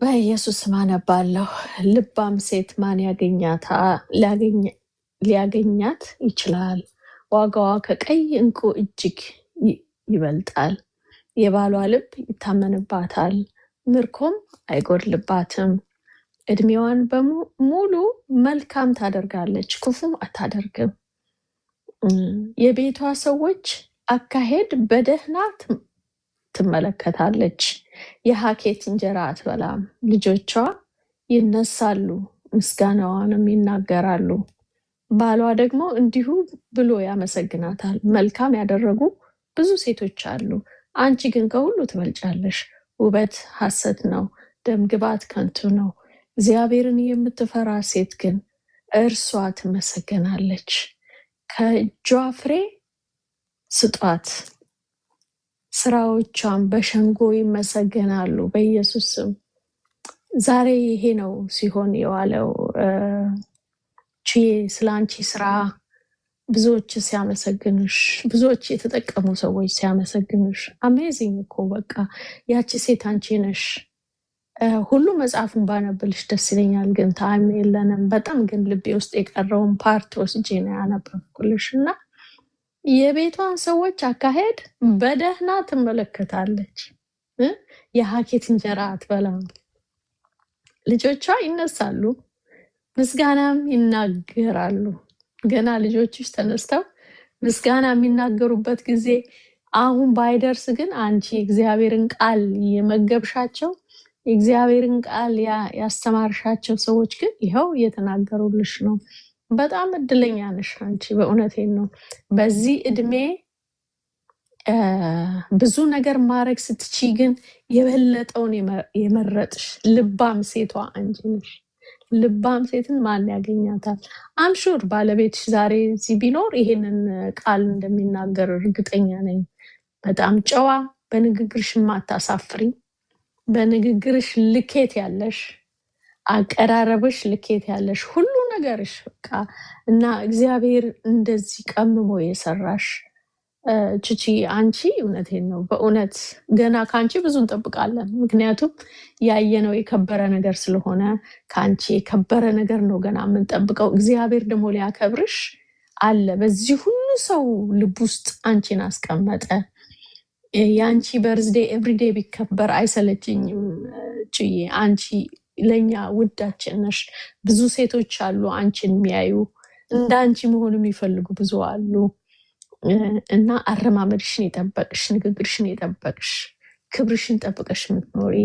በኢየሱስ ስም አነባለሁ። ልባም ሴት ማን ሊያገኛት ይችላል? ዋጋዋ ከቀይ ዕንቁ እጅግ ይበልጣል። የባሏ ልብ ይታመንባታል፣ ምርኮም አይጎድልባትም። ዕድሜዋን በሙሉ መልካም ታደርጋለች፣ ክፉም አታደርግም። የቤቷ ሰዎች አካሄድ በደህና ትመለከታለች። የሐኬት እንጀራ አትበላም። ልጆቿ ይነሳሉ፣ ምስጋናዋንም ይናገራሉ። ባሏ ደግሞ እንዲሁ ብሎ ያመሰግናታል። መልካም ያደረጉ ብዙ ሴቶች አሉ፣ አንቺ ግን ከሁሉ ትበልጫለሽ። ውበት ሐሰት ነው፣ ደምግባት ከንቱ ነው። እግዚአብሔርን የምትፈራ ሴት ግን እርሷ ትመሰገናለች። ከእጇ ፍሬ ስጧት፣ ስራዎቿን በሸንጎ ይመሰገናሉ። በኢየሱስ ስም ዛሬ ይሄ ነው ሲሆን የዋለው። ስለ አንቺ ስራ ብዙዎች ሲያመሰግኑሽ፣ ብዙዎች የተጠቀሙ ሰዎች ሲያመሰግኑሽ፣ አሜዚንግ እኮ በቃ ያቺ ሴት አንቺ ነሽ። ሁሉ መጽሐፉን ባነብልሽ ደስ ይለኛል፣ ግን ታይም የለንም። በጣም ግን ልቤ ውስጥ የቀረውን ፓርት ወስጄ ነው ያነበብኩልሽ እና የቤቷን ሰዎች አካሄድ በደህና ትመለከታለች። የሐኬት እንጀራ አትበላም። ልጆቿ ይነሳሉ፣ ምስጋናም ይናገራሉ። ገና ልጆችሽ ተነስተው ምስጋና የሚናገሩበት ጊዜ አሁን ባይደርስ ግን አንቺ እግዚአብሔርን ቃል የመገብሻቸው፣ የእግዚአብሔርን ቃል ያስተማርሻቸው ሰዎች ግን ይኸው እየተናገሩልሽ ነው። በጣም እድለኛ ነሽ አንቺ። በእውነቴን ነው። በዚህ እድሜ ብዙ ነገር ማድረግ ስትቺ ግን የበለጠውን የመረጥሽ ልባም ሴቷ አንቺ ነሽ። ልባም ሴትን ማን ያገኛታል? አምሹር ባለቤትሽ ዛሬ እዚህ ቢኖር ይሄንን ቃል እንደሚናገር እርግጠኛ ነኝ። በጣም ጨዋ፣ በንግግርሽ ማታሳፍሪ፣ በንግግርሽ ልኬት ያለሽ፣ አቀራረብሽ ልኬት ያለሽ፣ ሁሉ ነገርሽ በቃ እና እግዚአብሔር እንደዚህ ቀምሞ የሰራሽ ቺቺ አንቺ እውነቴን ነው። በእውነት ገና ከአንቺ ብዙ እንጠብቃለን። ምክንያቱም ያየነው የከበረ ነገር ስለሆነ ከአንቺ የከበረ ነገር ነው ገና የምንጠብቀው። እግዚአብሔር ደግሞ ሊያከብርሽ አለ። በዚህ ሁሉ ሰው ልብ ውስጥ አንቺን አስቀመጠ። የአንቺ በርዝዴ ኤቭሪዴ ቢከበር አይሰለችኝም ጭዬ። አንቺ ለኛ ውዳችን ነሽ። ብዙ ሴቶች አሉ አንቺን የሚያዩ፣ እንደ አንቺ መሆን የሚፈልጉ ብዙ አሉ እና አረማመድሽን የጠበቅሽ፣ ንግግርሽን የጠበቅሽ፣ ክብርሽን ጠብቀሽ የምትኖሪ፣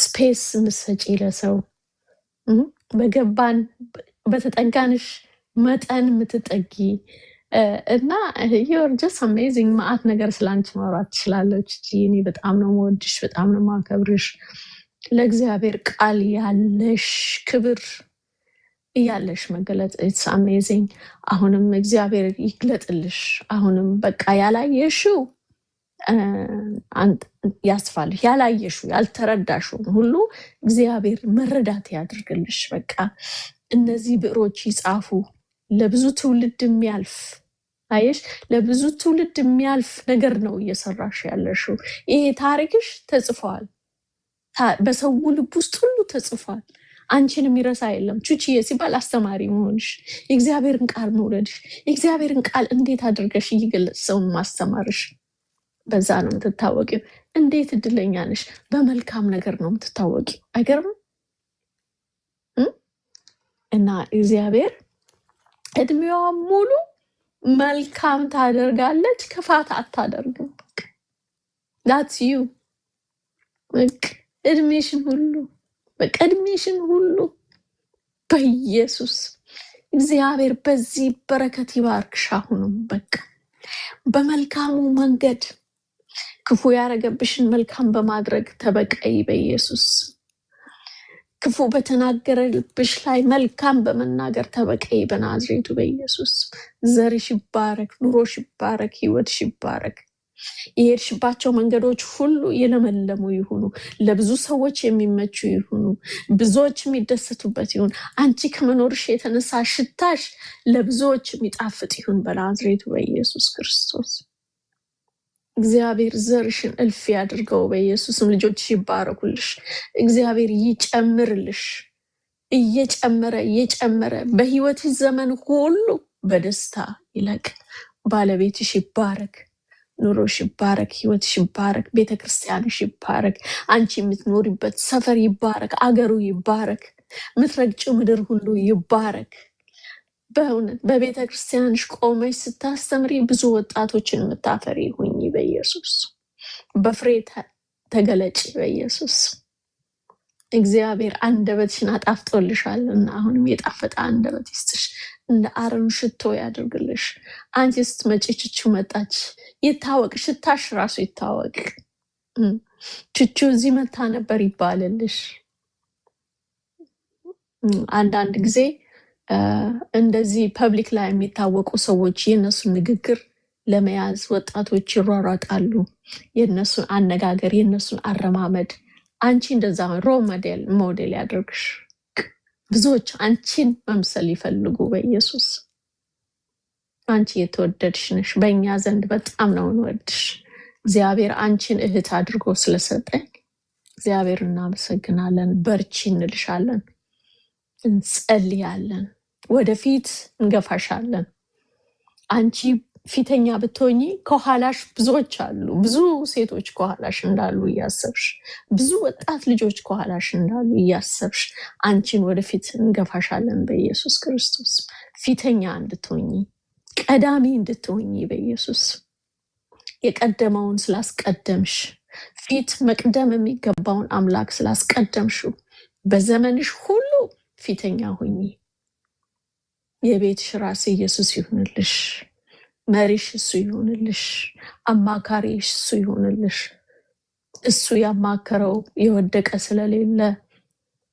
ስፔስ ምሰጪ ለሰው በገባን በተጠጋንሽ መጠን የምትጠጊ እና ዩር ጀስት አሜዚንግ። ማአት ነገር ስላንቺ ማውራት ትችላለች። እኔ በጣም ነው የምወድሽ፣ በጣም ነው የማከብርሽ። ለእግዚአብሔር ቃል ያለሽ ክብር እያለሽ መገለጥ ኢትስ አሜዚንግ። አሁንም እግዚአብሔር ይግለጥልሽ። አሁንም በቃ ያላየሽው ያስፋልሽ፣ ያላየሽው ያልተረዳሽው ሁሉ እግዚአብሔር መረዳት ያድርግልሽ። በቃ እነዚህ ብዕሮች ይጻፉ፣ ለብዙ ትውልድ የሚያልፍ አየሽ፣ ለብዙ ትውልድ የሚያልፍ ነገር ነው እየሰራሽ ያለሽው። ይሄ ታሪክሽ ተጽፏል፣ በሰው ልብ ውስጥ ሁሉ ተጽፏል። አንቺን የሚረሳ የለም። ቹቺዬ ሲባል አስተማሪ መሆንሽ፣ የእግዚአብሔርን ቃል መውለድሽ፣ የእግዚአብሔርን ቃል እንዴት አድርገሽ እየገለጽ ሰውን ማስተማርሽ፣ በዛ ነው የምትታወቂው። እንዴት እድለኛ ነሽ! በመልካም ነገር ነው የምትታወቂው። አይገርምም? እና እግዚአብሔር እድሜዋ ሙሉ መልካም ታደርጋለች፣ ክፋት አታደርግም። ዳትስ ዩ እድሜሽን ሁሉ በቀድሜሽን ሁሉ በኢየሱስ እግዚአብሔር በዚህ በረከት ይባርክሽ። አሁንም በቃ በመልካሙ መንገድ ክፉ ያረገብሽን መልካም በማድረግ ተበቀይ በኢየሱስ። ክፉ በተናገረልብሽ ላይ መልካም በመናገር ተበቀይ በናዝሬቱ በኢየሱስ። ዘርሽ ይባረክ፣ ኑሮሽ ይባረክ፣ ህይወትሽ ይባረክ። የሄድሽባቸው መንገዶች ሁሉ የለመለሙ ይሁኑ፣ ለብዙ ሰዎች የሚመቹ ይሁኑ፣ ብዙዎች የሚደሰቱበት ይሁን። አንቺ ከመኖርሽ የተነሳ ሽታሽ ለብዙዎች የሚጣፍጥ ይሁን በናዝሬቱ በኢየሱስ ክርስቶስ። እግዚአብሔር ዘርሽን እልፍ ያድርገው በኢየሱስም። ልጆችሽ ይባረኩልሽ። እግዚአብሔር ይጨምርልሽ። እየጨመረ እየጨመረ በህይወትሽ ዘመን ሁሉ በደስታ ይለቅ። ባለቤትሽ ይባረክ፣ ኑሮሽ ይባረክ፣ ህይወትሽ ይባረክ፣ ቤተክርስቲያንሽ ይባረክ፣ አንቺ የምትኖሪበት ሰፈር ይባረክ፣ አገሩ ይባረክ፣ ምትረግጭው ምድር ሁሉ ይባረክ። በእውነት በቤተ ክርስቲያንሽ ቆመሽ ስታስተምሪ ብዙ ወጣቶችን የምታፈሪ ሁኚ በኢየሱስ። በፍሬ ተገለጭ በኢየሱስ። እግዚአብሔር አንደበትሽን አጣፍጦልሻልና አሁንም የጣፈጠ አንደበት ይስጥሽ፣ እንደ አረም ሽቶ ያድርግልሽ። አንቺ ስትመጪ ቹቹ መጣች ይታወቅ፣ ሽታሽ ራሱ ይታወቅ። ቹቹ እዚህ መታ ነበር ይባልልሽ። አንዳንድ ጊዜ እንደዚህ ፐብሊክ ላይ የሚታወቁ ሰዎች የእነሱን ንግግር ለመያዝ ወጣቶች ይሯሯጣሉ። የእነሱን አነጋገር፣ የእነሱን አረማመድ። አንቺ እንደዛ ሮ ሞዴል ያደርግሽ። ብዙዎች አንቺን መምሰል ይፈልጉ በኢየሱስ። አንቺ የተወደድሽ ነሽ። በእኛ ዘንድ በጣም ነው እንወድሽ። እግዚአብሔር አንቺን እህት አድርጎ ስለሰጠኝ እግዚአብሔር እናመሰግናለን። በርቺ እንልሻለን፣ እንጸልያለን፣ ወደፊት እንገፋሻለን። አንቺ ፊተኛ ብትሆኚ ከኋላሽ ብዙዎች አሉ። ብዙ ሴቶች ከኋላሽ እንዳሉ እያሰብሽ፣ ብዙ ወጣት ልጆች ከኋላሽ እንዳሉ እያሰብሽ አንቺን ወደፊት እንገፋሻለን በኢየሱስ ክርስቶስ። ፊተኛ እንድትሆኚ፣ ቀዳሚ እንድትሆኚ በኢየሱስ። የቀደመውን ስላስቀደምሽ፣ ፊት መቅደም የሚገባውን አምላክ ስላስቀደምሽው በዘመንሽ ሁሉ ፊተኛ ሁኚ። የቤትሽ ራስ ኢየሱስ ይሁንልሽ። መሪሽ እሱ ይሁንልሽ። አማካሪሽ እሱ ይሁንልሽ። እሱ ያማከረው የወደቀ ስለሌለ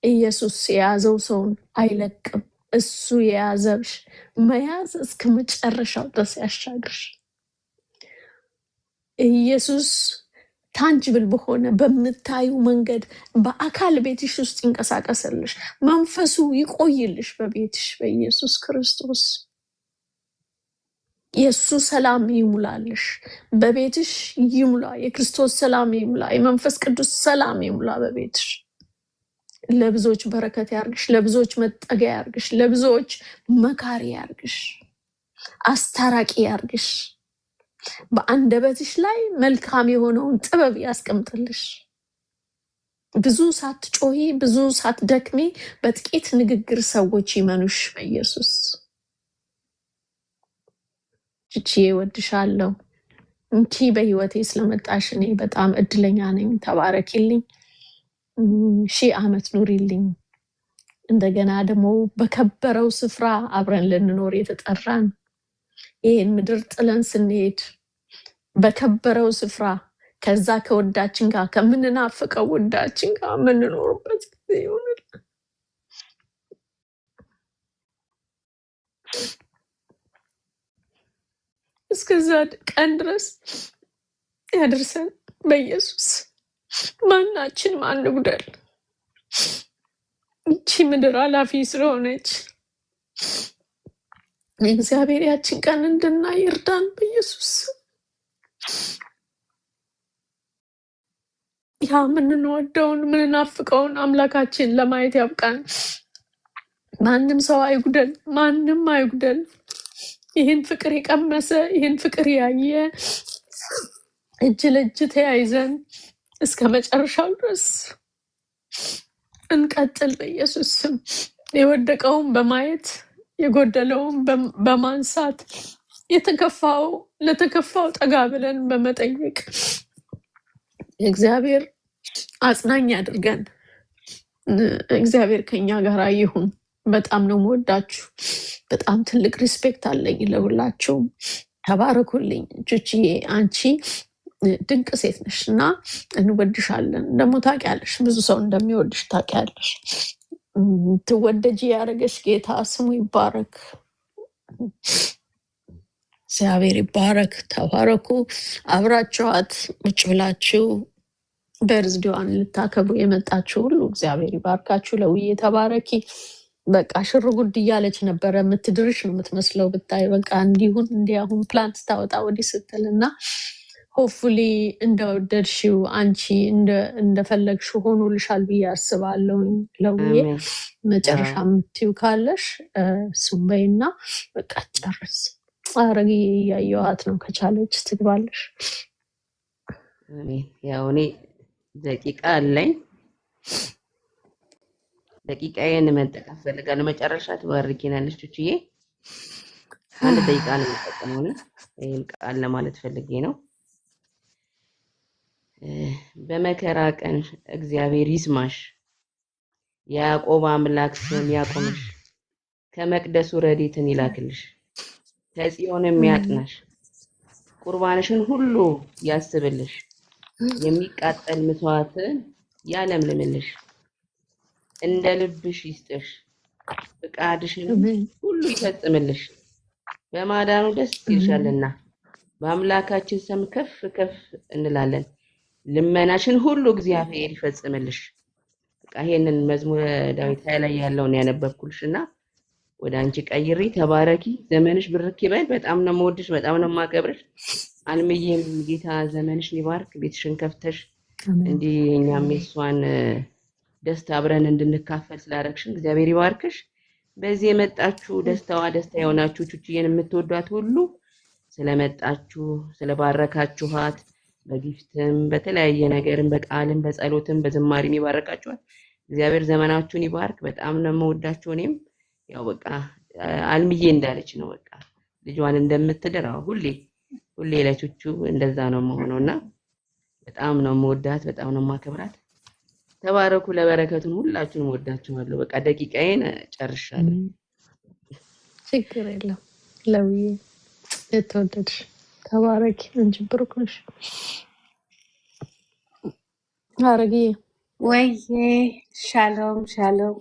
ኢየሱስ የያዘው ሰውን አይለቅም። እሱ የያዘብሽ መያዝ እስከ መጨረሻው ድረስ ያሻግርሽ። ኢየሱስ ታንጅብል በሆነ በምታዩ መንገድ በአካል ቤትሽ ውስጥ ይንቀሳቀስልሽ። መንፈሱ ይቆይልሽ በቤትሽ በኢየሱስ ክርስቶስ። የእሱ ሰላም ይሙላልሽ፣ በቤትሽ ይሙላ። የክርስቶስ ሰላም ይሙላ፣ የመንፈስ ቅዱስ ሰላም ይሙላ በቤትሽ። ለብዙዎች በረከት ያርግሽ፣ ለብዙዎች መጠጊያ ያርግሽ፣ ለብዙዎች መካሪ ያርግሽ፣ አስታራቂ ያርግሽ። በአንደበትሽ ላይ መልካም የሆነውን ጥበብ ያስቀምጥልሽ። ብዙ ሳትጮሂ፣ ብዙ ሳትደክሜ በጥቂት ንግግር ሰዎች ይመኑሽ በኢየሱስ። ችቺዬ እወድሻለሁ። እንቺ በህይወቴ ስለመጣሽ እኔ በጣም እድለኛ ነኝ። ተባረኪልኝ፣ 1000 ዓመት ኑሪልኝ። እንደገና ደግሞ በከበረው ስፍራ አብረን ልንኖር የተጠራን ይህን ምድር ጥለን ስንሄድ በከበረው ስፍራ ከዛ ከወዳችን ጋር ከምንናፍቀው ወዳችን ጋር የምንኖርበት ጊዜ ይሆናል። እስከዛ ቀን ድረስ ያደርሰን በኢየሱስ። ማናችን አንጉደል። ይቺ ምድር ኃላፊ ስለሆነች እግዚአብሔር ያችን ቀን እንድናይ ይርዳን በኢየሱስ። ያ ምንወደውን ምንናፍቀውን አምላካችን ለማየት ያብቃን። ማንም ሰው አይጉደል፣ ማንም አይጉደል። ይህን ፍቅር የቀመሰ ይህን ፍቅር ያየ እጅ ለእጅ ተያይዘን እስከ መጨረሻው ድረስ እንቀጥል በኢየሱስ ስም። የወደቀውን በማየት የጎደለውን በማንሳት ለተከፋው ጠጋ ብለን በመጠየቅ እግዚአብሔር አጽናኝ አድርገን። እግዚአብሔር ከኛ ጋር ይሁን። በጣም ነው የምወዳችሁ። በጣም ትልቅ ሪስፔክት አለኝ ለሁላችሁም። ተባረኩልኝ። ቹቺዬ አንቺ ድንቅ ሴት ነሽ እና እንወድሻለን። ደግሞ ታውቂያለሽ፣ ብዙ ሰው እንደሚወድሽ ታውቂያለሽ። ትወደጂ ያደረገሽ ጌታ ስሙ ይባረክ። እግዚአብሔር ይባረክ። ተባረኩ። አብራችኋት ቁጭ ብላችሁ በርዝዴዋን ልታከብሩ የመጣችሁ ሁሉ እግዚአብሔር ይባርካችሁ። ለውዬ ተባረኪ። በቃ ሽር ጉድ እያለች ነበረ። የምትድርሽ ነው የምትመስለው ብታይ። በቃ እንዲሁን እንዲያሁን ፕላንት ታወጣ ወዲህ ስትል እና ሆፕፉሊ እንደወደድሽው አንቺ እንደፈለግሽው ሆኖልሻል ብዬ አስባለሁኝ። ለውዬ አሜን። መጨረሻ አዎ የምትይው ካለሽ እሱም በይና በቃ ጨርስ። አረግ እያየዋት ነው፣ ከቻለች ትግባለሽ። አሜን። ያው እኔ ደቂቃ አለኝ፣ ደቂቃዬን መጠቀም ፈልጋለሁ። መጨረሻ ትባርኪናለሽ ቹቹዬ። አንድ ደቂቃ ነው የምጠቀመው እኔ ይህን ቃል ለማለት ፈልጌ ነው። በመከራ ቀን እግዚአብሔር ይስማሽ፣ የያዕቆብ አምላክ ስም ያቆምሽ፣ ከመቅደሱ ረድኤትን ይላክልሽ፣ ከጽዮንም ያጥናሽ፣ ቁርባንሽን ሁሉ ያስብልሽ፣ የሚቃጠል መስዋዕትን ያለምልምልሽ፣ እንደ ልብሽ ይስጥሽ፣ ፍቃድሽንም አሜን ሁሉ ይፈጽምልሽ። በማዳኑ ደስ ይልሻልና በአምላካችን ስም ከፍ ከፍ እንላለን። ልመናሽን ሁሉ እግዚአብሔር ይፈጽምልሽ። በቃ ይሄንን መዝሙረ ዳዊት ላይ ያለውን ያነበብኩልሽና ወደ አንቺ ቀይሪ። ተባረኪ፣ ዘመንሽ ብርክ ይበል። በጣም ነው የምወድሽ፣ በጣም ነው የማከብርሽ። አልምዬም ጌታ ዘመንሽን ይባርክ። ቤትሽን ከፍተሽ አሜን እንዲህ እኛም የሷን ደስታ አብረን እንድንካፈል ስላደረግሽን እግዚአብሔር ይባርክሽ። በዚህ የመጣችሁ ደስታዋ ደስታ የሆናችሁ ቹቹዬን የምትወዷት ሁሉ ስለመጣችሁ ስለባረካችኋት፣ በጊፍትም በተለያየ ነገርም በቃልም በጸሎትም በዝማሬም ይባረካችኋት። እግዚአብሔር ዘመናችሁን ይባርክ። በጣም ነው የምወዳችሁ። እኔም ያው በቃ አልምዬ እንዳለች ነው በቃ ልጇን እንደምትድር ሁሌ ሁሌ ለቹቹ እንደዛ ነው የምሆነውና በጣም ነው የምወዳት፣ በጣም ነው የማከብራት። ተባረኩ። ለበረከቱን ሁላችሁንም ወዳችኋለሁ። በቃ ደቂቃዬን ጨርሻለሁ። ችግር የለም ለውዬ፣ የተወደድሽ ተባረኪ። እንጂ ብሩክ ነሽ። አረግዬ ወይዬ ሻሎም ሻሎም።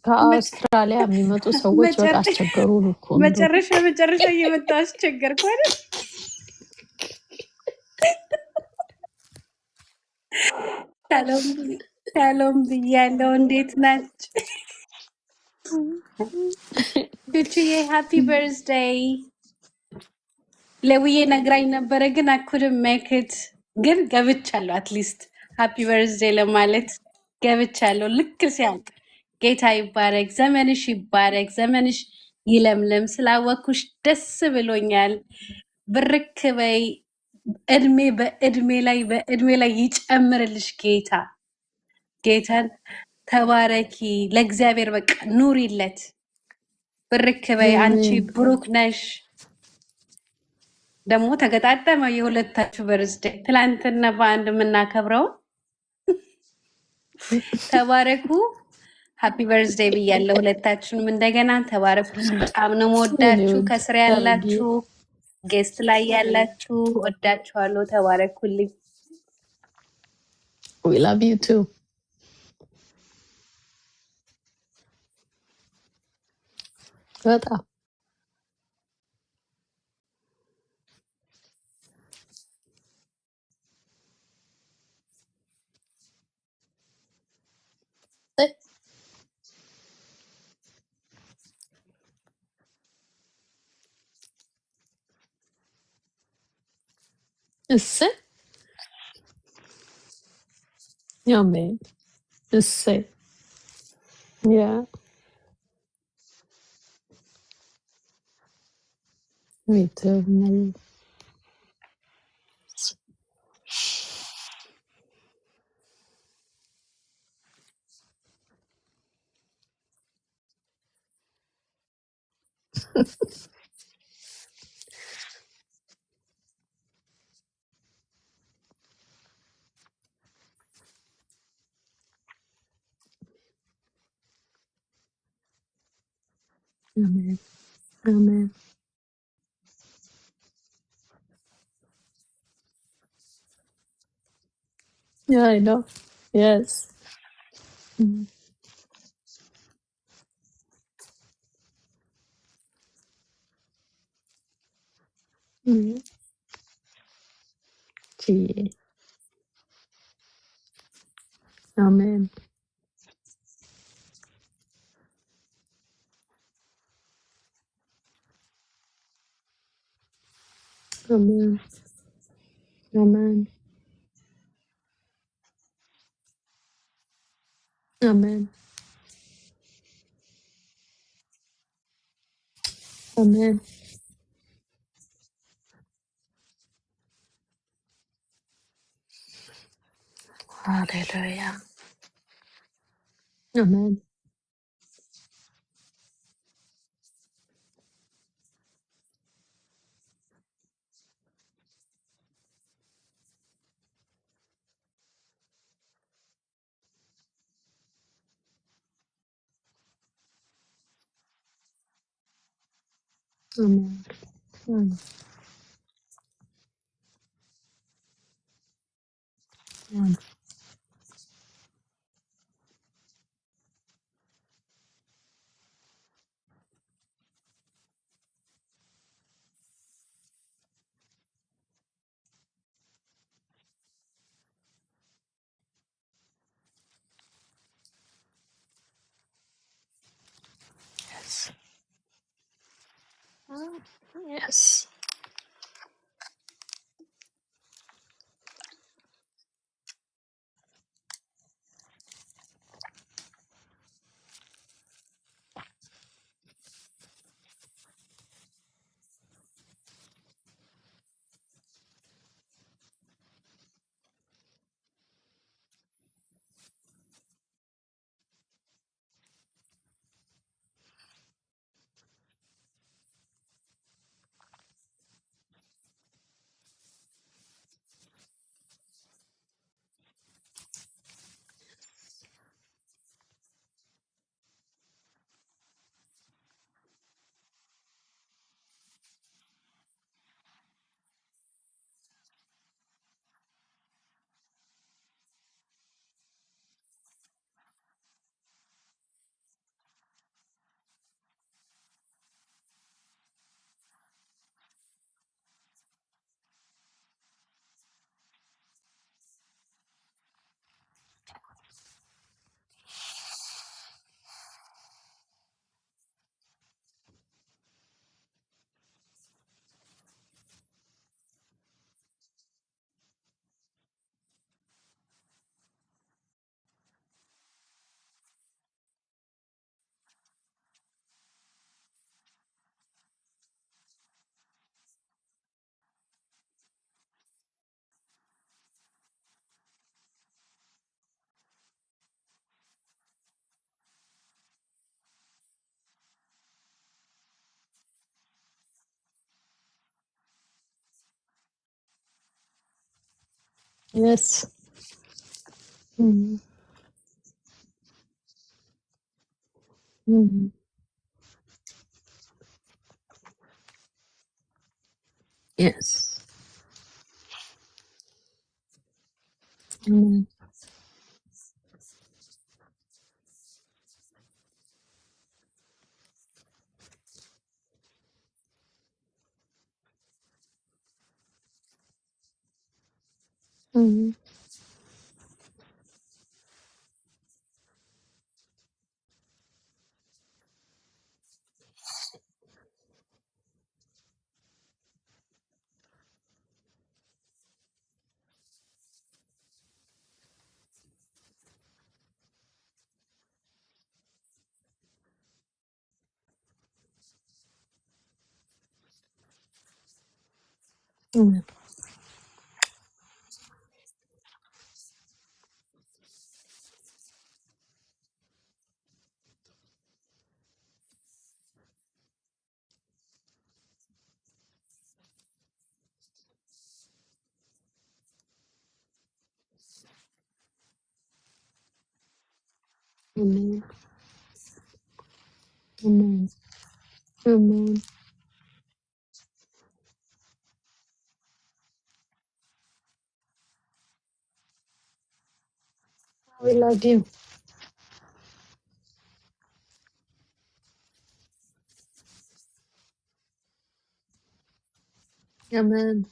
ከአውስትራሊያ የሚመጡ ሰዎች በቃ አስቸገሩን እኮ እንደው መጨረሻ እየመጣ አስቸገርኩ አይደል? ሻሎም ብያለሁ። እንዴት ናችሁ? ቹቹዬ ሃፒ በርዝዴይ። ለውዬ ነግራኝ ነበረ ግን አኩድም ሜክት ግን ገብቻለሁ። አትሊስት ሃፒ በርዝዴይ ለማለት ገብቻለሁ። ልክ ሲያልቅ ጌታ ይባረክ፣ ዘመንሽ ይባረክ፣ ዘመንሽ ይለምልም። ስላወኩሽ ደስ ብሎኛል። ብርክ በይ፣ እድሜ በእድሜ ላይ ይጨምርልሽ ጌታ። ጌታን ተባረኪ። ለእግዚአብሔር በቃ ኑሪለት። ብርክ በይ። አንቺ ብሩክ ነሽ። ደግሞ ተገጣጠመ የሁለታችሁ በርዝዴ። ትላንትና በአንድ የምናከብረው ተባረኩ። ሃፒ በርዝዴይ ብያለሁ ሁለታችሁንም እንደገና ተባረኩ። በጣም ነው የምወዳችሁ። ከስር ያላችሁ ጌስት ላይ ያላችሁ ወዳችኋለሁ። ተባረኩልኝ። we love you too። በጣም እሰይ አሜን። እሰይ ያ ሚተው አሜን አሜን። Yeah, I know. Yes. Mm. Mm. Gee. Amen. Amen. Amen. Amen. Amen. Hallelujah. Amen. Amen. Mm. Mm. Yes. Mm. Yes. Yes. Mm. Mm. Yes. Amen. Mm. Amen. Amen. Amen. Amen. We love you. Amen.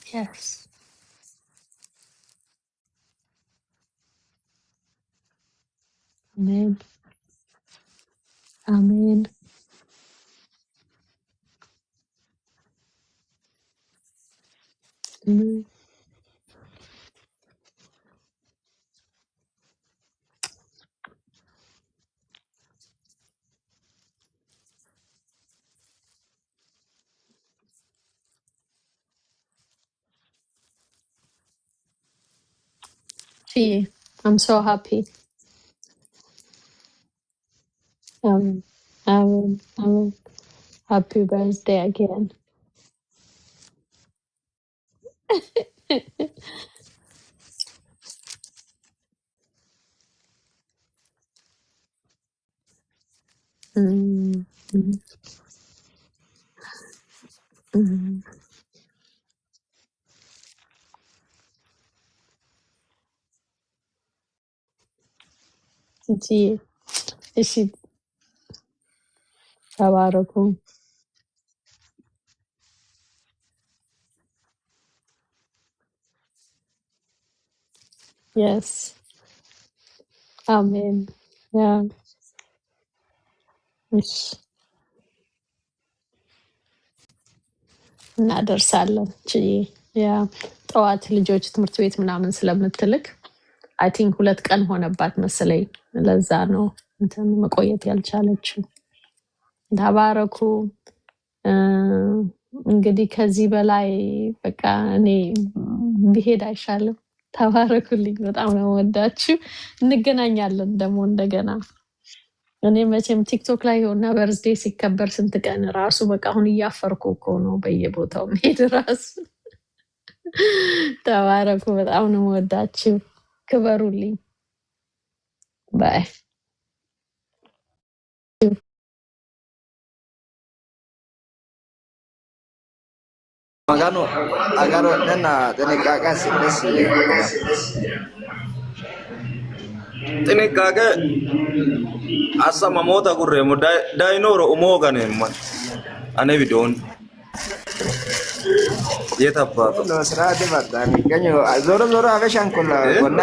Yes. Amen. Amen. Amen. Gee, I'm so happy. Amen. Amen. Amen. Happy birthday again. Mm, mm, mm. Gee, እሺ ተባረኩ። Yes. Amen. Yeah. እሺ እናደርሳለን። ችዬ ያ ጠዋት ልጆች ትምህርት ቤት ምናምን ስለምትልክ አይ ቲንክ 2 ቀን ሆነባት መሰለኝ። ለዛ ነው እንትን መቆየት ያልቻለችው። ተባረኩ። እ፣ እንግዲህ ከዚህ በላይ በቃ እኔ ብሄድ አይሻልም? ተባረኩልኝ። በጣም ነው ወዳችሁ። እንገናኛለን ደግሞ እንደገና። እኔ መቼም ቲክቶክ ላይ ሆና በርዝዴ ሲከበር ስንት ቀን ራሱ በቃ አሁን እያፈርኩ እኮ ነው በየቦታው መሄድ ራሱ። ተባረኩ። በጣም ነው ወዳችሁ። ክበሩልኝ። ባይ Magano agaro nena ጥንቃቄ ስደስ ጥንቃቄ አሰማሞታ ጉሬሙ ዳይኖሮ ኡሞጋኔማ አኔ ቪዲዮን የታባቱ ነው ስራ ደባታ ገኘ ዞሮ ዞሮ አበሻን ኮላ ኮና